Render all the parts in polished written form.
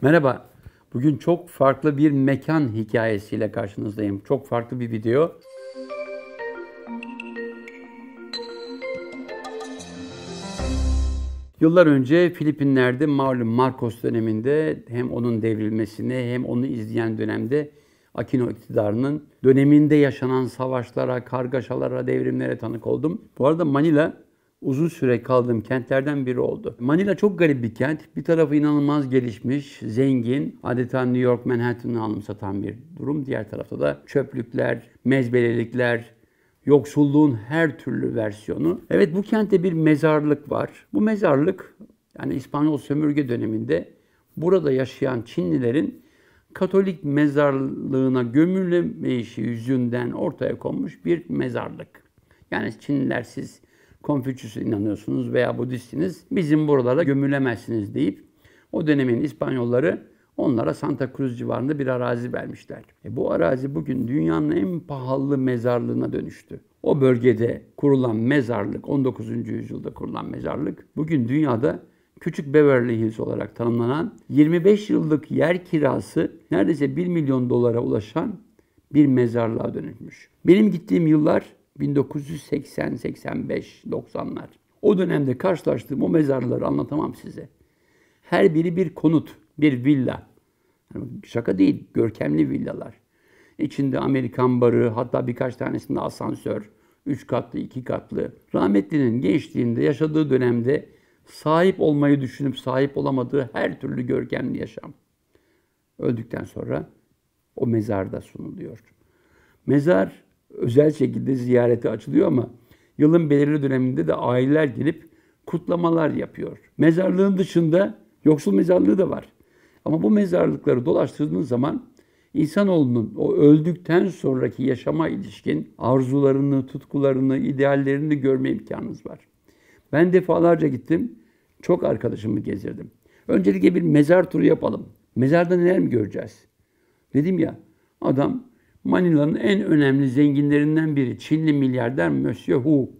Merhaba, bugün çok farklı bir mekan hikayesiyle karşınızdayım. Çok farklı bir video. Yıllar önce Filipinler'de malum Marcos döneminde hem onun devrilmesine hem onu izleyen dönemde Aquino iktidarının döneminde yaşanan savaşlara, kargaşalara, devrimlere tanık oldum. Bu arada Manila uzun süre kaldığım kentlerden biri oldu. Manila çok garip bir kent. Bir tarafı inanılmaz gelişmiş, zengin, adeta New York Manhattan'ı anımsatan bir durum. Diğer tarafta da çöplükler, mezbelelikler, yoksulluğun her türlü versiyonu. Evet, bu kentte bir mezarlık var. Bu mezarlık yani İspanyol sömürge döneminde burada yaşayan Çinlilerin Katolik mezarlığına gömülmeyişi yüzünden ortaya konmuş bir mezarlık. Yani Çinliler siz Konfüçyüs'e inanıyorsunuz veya Budistsiniz, bizim buralara gömülemezsiniz deyip o dönemin İspanyolları onlara Santa Cruz civarında bir arazi vermişler. Bu arazi bugün dünyanın en pahalı mezarlığına dönüştü. O bölgede kurulan mezarlık, 19. yüzyılda kurulan mezarlık, bugün dünyada Küçük Beverly Hills olarak tanımlanan 25 yıllık yer kirası neredeyse 1 milyon dolara ulaşan bir mezarlığa dönüşmüş. Benim gittiğim yıllar 1980, 85, 90'lar. O dönemde karşılaştığım o mezarları anlatamam size. Her biri bir konut, bir villa. Yani şaka değil, görkemli villalar. İçinde Amerikan barı, hatta birkaç tanesinde asansör, 3 katlı, 2 katlı. Rahmetlinin gençliğinde yaşadığı dönemde sahip olmayı düşünüp sahip olamadığı her türlü görkemli yaşam. Öldükten sonra o mezarda sunuluyor. Mezar özel şekilde ziyarete açılıyor ama yılın belirli döneminde de aileler gelip kutlamalar yapıyor. Mezarlığın dışında yoksul mezarlığı da var. Ama bu mezarlıkları dolaştırdığınız zaman insanoğlunun o öldükten sonraki yaşama ilişkin arzularını, tutkularını, ideallerini görme imkanınız var. Ben defalarca gittim, çok arkadaşımı gezdirdim. Öncelikle bir mezar turu yapalım. Mezarda neler mi göreceğiz? Dedim ya, adam Manila'nın en önemli zenginlerinden biri. Çinli milyarder Monsieur Hu.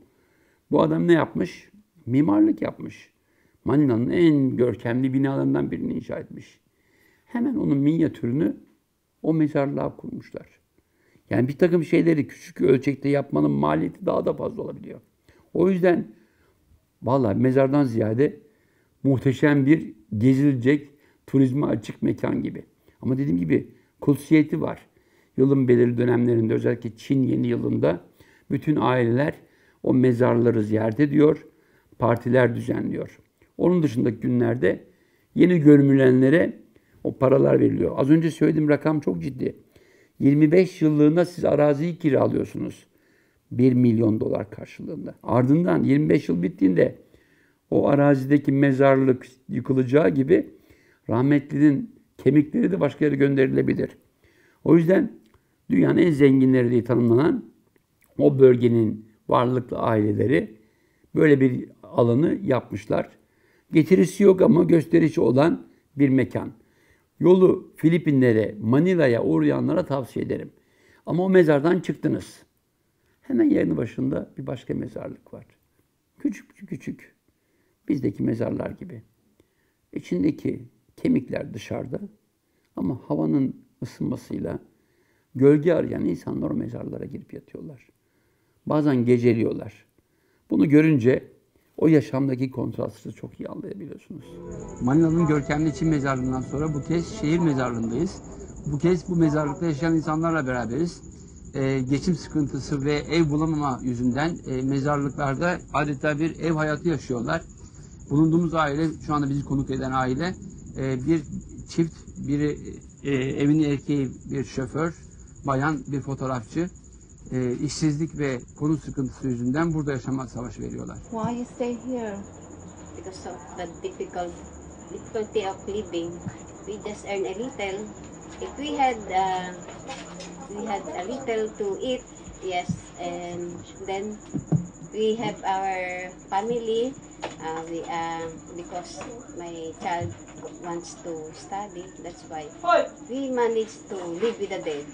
Bu adam ne yapmış? Mimarlık yapmış. Manila'nın en görkemli binalarından birini inşa etmiş. Hemen onun minyatürünü o mezarlığa kurmuşlar. Yani bir takım şeyleri küçük ölçekte yapmanın maliyeti daha da fazla olabiliyor. O yüzden vallahi mezardan ziyade muhteşem bir gezilecek, turizme açık mekan gibi. Ama dediğim gibi kutsiyeti var. Yılın belirli dönemlerinde, özellikle Çin yeni yılında bütün aileler o mezarları ziyaret ediyor, partiler düzenliyor. Onun dışındaki günlerde yeni gömülenlere o paralar veriliyor. Az önce söylediğim rakam çok ciddi. 25 yıllığına siz araziyi kiralıyorsunuz. 1 milyon dolar karşılığında. Ardından 25 yıl bittiğinde o arazideki mezarlık yıkılacağı gibi rahmetlinin kemikleri de başka yere gönderilebilir. O yüzden dünyanın en zenginleri diye tanımlanan o bölgenin varlıklı aileleri böyle bir alanı yapmışlar. Getirisi yok ama gösterişi olan bir mekan. Yolu Filipinlere, Manila'ya uğrayanlara tavsiye ederim. Ama o mezardan çıktınız. Hemen yanı başında bir başka mezarlık var. Küçük küçük. Bizdeki mezarlar gibi. İçindeki kemikler dışarıda ama havanın ısınmasıyla gölge arayan insanlar o mezarlara girip yatıyorlar. Bazen geceliyorlar. Bunu görünce o yaşamdaki kontrastı çok iyi anlayabiliyorsunuz. Manila'nın görkemli Çin mezarlığından sonra bu kez şehir mezarlığındayız. Bu kez bu mezarlıkta yaşayan insanlarla beraberiz. Geçim sıkıntısı ve ev bulamama yüzünden mezarlıklarda adeta bir ev hayatı yaşıyorlar. Bulunduğumuz aile, şu anda bizi konuk eden aile, bir çift, biri evin erkeği bir şoför, bayan bir fotoğrafçı. İşsizlik ve konut sıkıntısı yüzünden burada yaşama savaşı veriyorlar. Why you stay here? Because of the difficulty of living. We just earn a little. If we had a little to eat, yes, and then we have our family. Because my child wants to study, that's why we managed to live with the dead.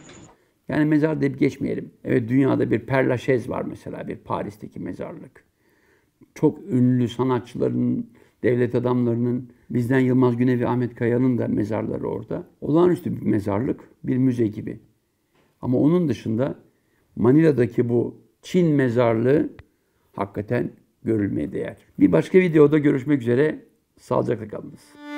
Yani mezar deyip geçmeyelim. Evet, dünyada bir Père Lachaise var mesela, bir Paris'teki mezarlık. Çok ünlü sanatçıların devlet adamlarının, bizden Yılmaz Güney ve Ahmet Kaya'nın da mezarları orada. Olağanüstü bir mezarlık, bir müze gibi. Ama onun dışında Manila'daki bu Çin mezarlığı hakikaten görülmeye değer. Bir başka videoda görüşmek üzere. Sağlıcakla kalınız.